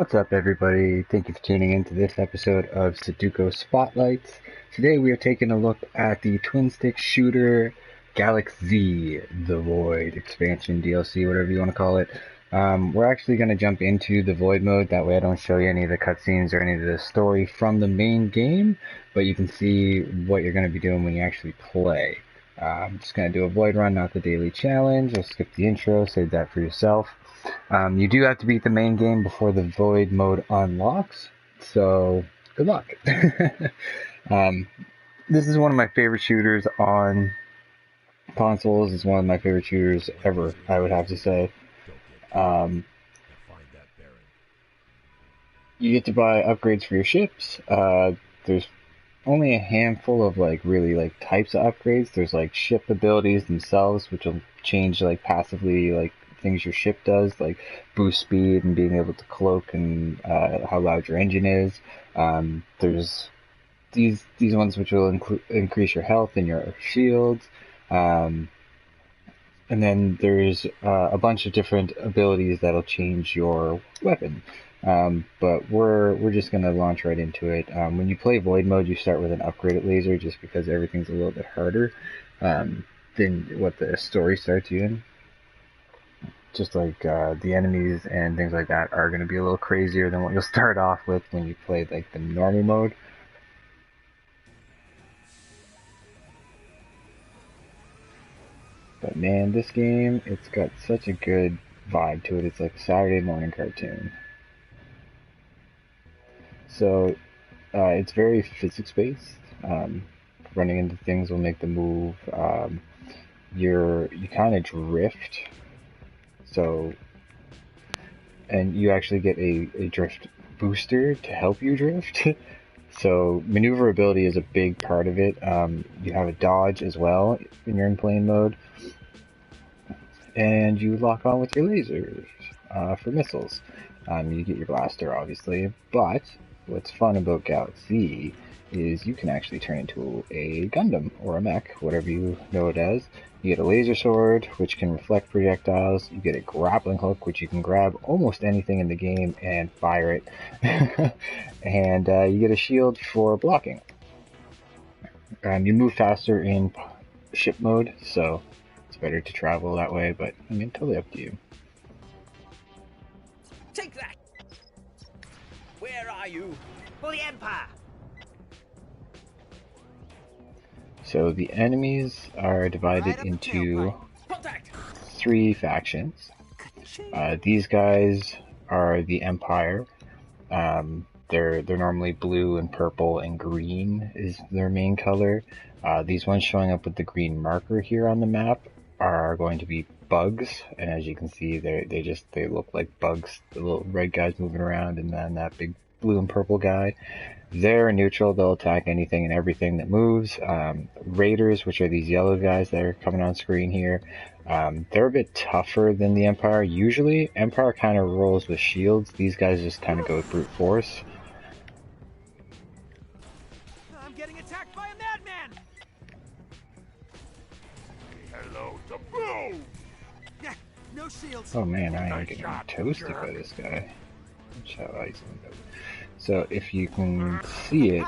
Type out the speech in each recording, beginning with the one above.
What's up, everybody? Thank you for tuning in to this episode of Sodukos Spotlights. Today we are taking a look at the twin stick shooter Galak-Z, the Void expansion DLC, whatever you want to call it. We're actually going to jump into the Void mode, that way I don't show you any of the cutscenes or any of the story from the main game, but you can see what you're going to be doing when you actually play. I'm just going to do a Void run, not the daily challenge. I'll skip the intro, save that for yourself. You do have to beat the main game before the Void mode unlocks, so good luck. um, this is one of my favorite shooters on consoles. It's one of my favorite shooters ever, I would have to say. Um, you get to buy upgrades for your ships. There's only a handful of really types of upgrades. There's like ship abilities themselves, which will change like passively like things your ship does, like boost speed and being able to cloak and how loud your engine is. There's these ones which will increase your health and your shields. And then there's a bunch of different abilities that'll change your weapon. But we're just gonna launch right into it. When you play Void mode, you start with an upgraded laser just because everything's a little bit harder than what the story starts you in. Just like the enemies and things like that are gonna be a little crazier than what you'll start off with when you play like the normal mode. But man, this game, it's got such a good vibe to it. It's like a Saturday morning cartoon. So it's very physics-based. Running into things will make them move. You kind of drift. So, and you actually get a drift booster to help you drift. So maneuverability is a big part of it. You have a dodge as well when you're in plane mode. And you lock on with your lasers for missiles. You get your blaster, obviously, but what's fun about Galak-Z is you can actually turn into a Gundam or a mech, whatever you know it as. You get a laser sword, which can reflect projectiles. You get a grappling hook, which you can grab almost anything in the game and fire it. And you get a shield for blocking. You move faster in ship mode, so it's better to travel that way, but I mean, totally up to you. Take that! Where are you? For the Empire! So the enemies are divided into three factions. These guys are the Empire. They're normally blue and purple and green is their main color. These ones showing up with the green marker here on the map are going to be bugs, and as you can see, they look like bugs. The little red guys moving around, and then that big blue and purple guy. They're neutral. They'll attack anything and everything that moves. Raiders, which are these yellow guys that are coming on screen here, they're a bit tougher than the Empire. Usually, Empire kind of rolls with shields. These guys just kind of go with brute force. I'm getting attacked by a madman! Hello to Blue! Yeah, no shields. Oh man, I am getting toasted by this guy. So if you can see it,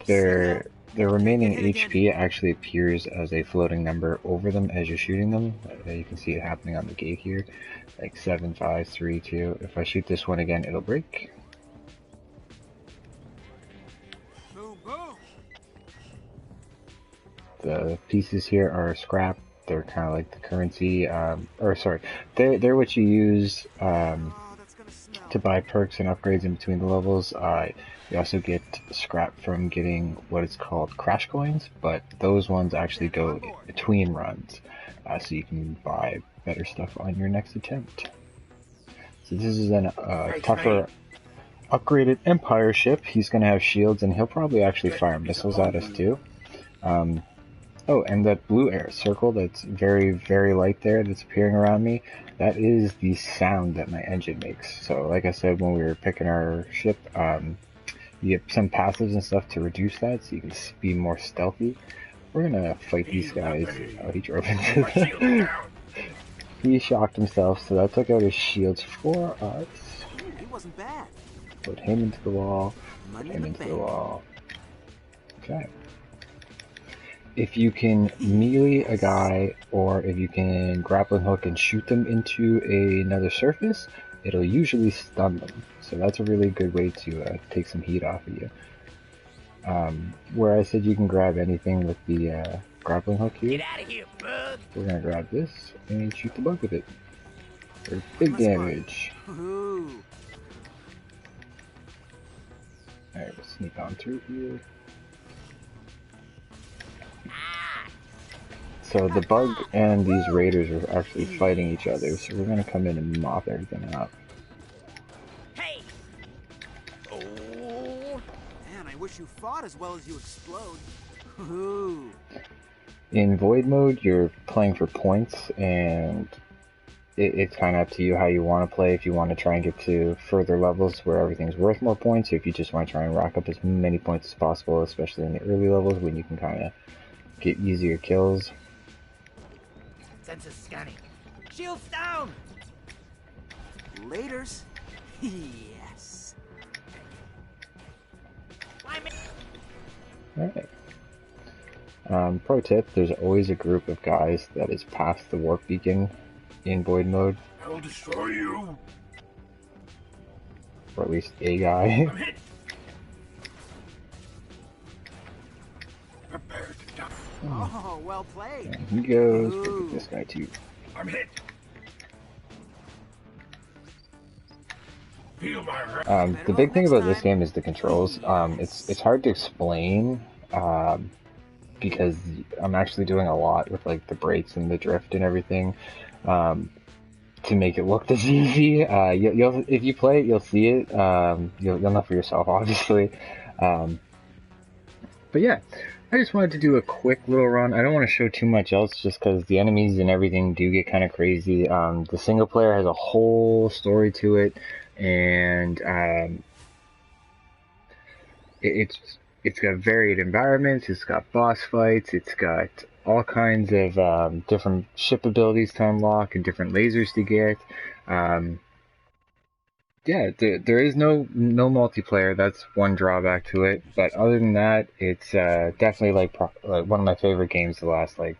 their remaining HP actually appears as a floating number over them as you're shooting them. You can see it happening on the gate here, like 7, 5, 3, 2. If I shoot this one again, it'll break. Boom, boom. The pieces here are scrap. They're kind of like the currency, they're what you use to buy perks and upgrades in between the levels. You also get scrap from getting what is called crash coins, but those ones actually go between runs, so you can buy better stuff on your next attempt. So this is a tougher, upgraded Empire ship. He's going to have shields, and he'll probably actually fire missiles at us too. Oh, and that blue air circle that's very, very light there that's appearing around me, that is the sound that my engine makes. So like I said, when we were picking our ship, you get some passives and stuff to reduce that so you can be more stealthy. We're gonna fight these guys. Oh, he drove into them. He shocked himself, so that took out his shields for us. It wasn't bad. Put him into the wall. Put Money him in into the the bank. wall. Okay. If you can melee a guy, or if you can grappling hook and shoot them into another surface, it'll usually stun them. So that's a really good way to take some heat off of you. Where I said you can grab anything with the grappling hook here, Get out of here, bug! we're gonna grab this and shoot the bug with it. For big damage. Ooh. Alright, we'll sneak on through here. So the bug and these raiders are actually fighting each other, so we're gonna come in and mop everything up. Hey! Oh! Man, I wish you fought as well as you explode. Ooh. In void mode, you're playing for points, and it's kind of up to you how you want to play. If you want to try and get to further levels where everything's worth more points, or if you just want to try and rack up as many points as possible, especially in the early levels when you can kind of get easier kills. Sensors scanning. Shields down! Laters. Yes. Alright. Pro tip, there's always a group of guys that is past the warp beacon in void mode. I will destroy you! Or at least a guy. I'm hit! Prepare to die. Oh, well played. And he goes, we'll get this guy too. I'm hit! Feel my wrath. The big thing about this game is the controls. It's hard to explain, because I'm actually doing a lot with like the brakes and the drift and everything, to make it look this easy. You'll if you play it, you'll see it. You'll know for yourself, obviously. But yeah, I just wanted to do a quick little run. I don't want to show too much else, just because the enemies and everything do get kind of crazy. The single player has a whole story to it, and it's got varied environments, it's got boss fights, it's got all kinds of different ship abilities to unlock and different lasers to get. Yeah, there is no multiplayer. That's one drawback to it. But other than that, it's definitely like one of my favorite games the last, like,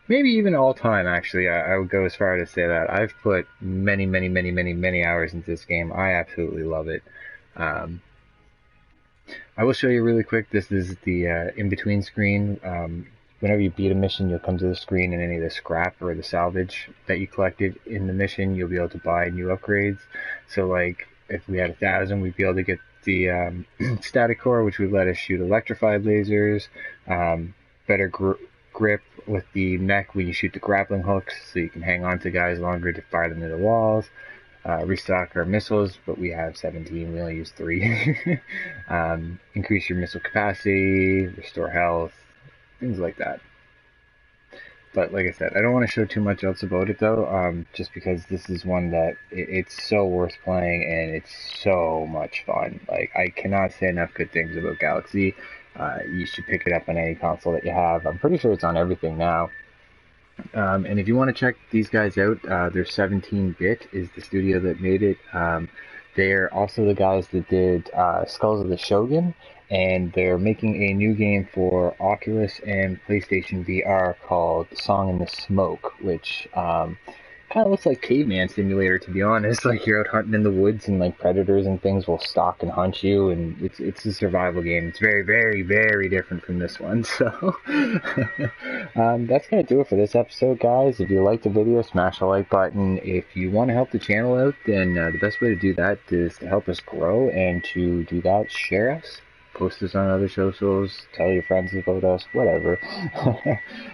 maybe even all time, actually. I would go as far as to say that. I've put many hours into this game. I absolutely love it. I will show you really quick. This is the in-between screen. Whenever you beat a mission, you'll come to the screen, and any of the scrap or the salvage that you collected in the mission, you'll be able to buy new upgrades. So, like, if we had 1,000, we'd be able to get the static core, which would let us shoot electrified lasers, better grip with the mech when you shoot the grappling hooks, so you can hang on to guys longer to fire them into the walls. Restock our missiles, but we have 17, we only use 3. Increase your missile capacity, restore health, things like that. But like I said, I don't want to show too much else about it though, just because this is one that it's so worth playing, and it's so much fun. Like, I cannot say enough good things about Galak-Z. You should pick it up on any console that you have. I'm pretty sure it's on everything now. And if you want to check these guys out, they're 17-bit is the studio that made it. They're also the guys that did Skulls of the Shogun, and they're making a new game for Oculus and PlayStation VR called Song in the Smoke, which kind of looks like Caveman Simulator, to be honest. Like, you're out hunting in the woods, and like predators and things will stalk and hunt you, and it's a survival game. It's very different from this one. So that's gonna do it for this episode, guys. If you liked the video, smash the like button. If you want to help the channel out, then the best way to do that is to help us grow, and to do that, share us. Post us on other socials, tell your friends about us, whatever.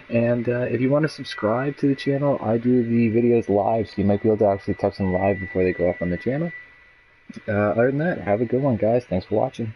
And if you want to subscribe to the channel, I do the videos live, so you might be able to actually catch them live before they go up on the channel. Other than that, have a good one, guys. Thanks for watching.